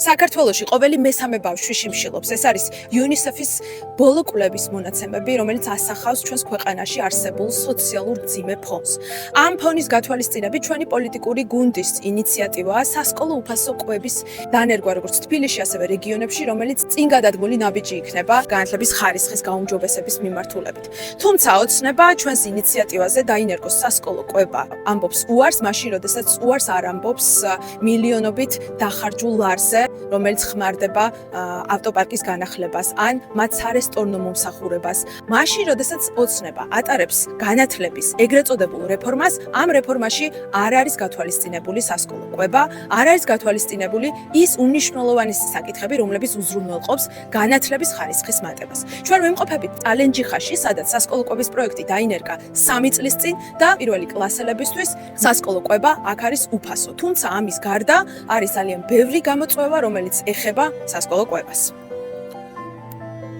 საქართველოში ყოველი მესამე ბავშვი შიმშილობს. ეს არის UNICEF-ის ბოლო კვლევის მონაცემები, რომელიც ასახავს ჩვენს ქვეყანაში არსებულ სოციალურ მძიმე ფონს. ამ ფონის გათვალისწინებით ჩვენი პოლიტიკური გუნდის ინიციატივაა სასკოლო უფასო კვების დანერგვა როგორც თბილისში, ასევე რეგიონებში, რომელიც წინ გადადგმული ნაბიჯი იქნება განათლების ხარისხის გაუმჯობესების მიმართულებით. თუმცა ოცნება ჩვენს ინიციატივაზე დაინერგოს სასკოლო კვება ამბობს უარს, მაშინ როდესაც უარს არ ამბობს მილიონობით დახარჯულ ლარზე, რომელიც ხმარდება ავტოპარკის განახლებას ან მათ სარესტორნო მომსახურებას. მაშინ, როდესაც ოცნება ატარებს განათლების ეგრეთ წოდებულ რეფორმას, ამ რეფორმაში არ არის გათვალისწინებული სასკოლო კვება, არ არის გათვალისწინებული ის უნიშნულოვანი საკითხები, რომლებიც უზრუნველყოფს განათლების ხარისხის მატებას. ჩვენ ვიმყოფებით ტალენჯიხაში, სადაც სასკოლო კვების პროექტი დაინერგა 3 წლის წინ და პირველი კლასელებისთვის სასკოლო კვება აქ არის უფასო. თუმცა ამის გარდა არის ძალიან ბევრი გამოწვევა, რომელიც ეხება სასკოლო კვებას.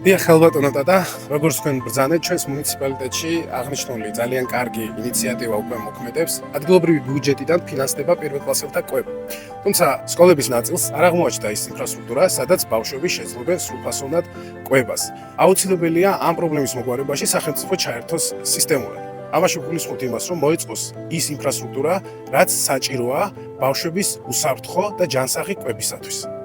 დიახ, ხალბატონო ტატა, როგორც თქვენ ბრძანეთ, ჩვენს მუნიციპალიტეტში აღნიშნული ძალიან კარგი ინიციატივა უკვე მოქმედებს. ადგილობრივი ბიუჯეტიდან ფინანსდება პირველკლასელთა კვება. თუმცა სკოლების ნაწილს არ აღმოაჩნდა ის ინფრასტრუქტურა, სადაც ბავშვები შეძლებენ სრულფასოვნად კვებას. აუცილებელია ამ პრობლემის მოგვარებაში სახელმწიფო ჩაერთოს სისტემურად. ამაში გულისხმობთ იმას, რომ მოეწყოს ის ინფრასტრუქტურა, რაც საჭიროა ბავშვების უსაფრთხო და ჯანსაღი კვებისათვის.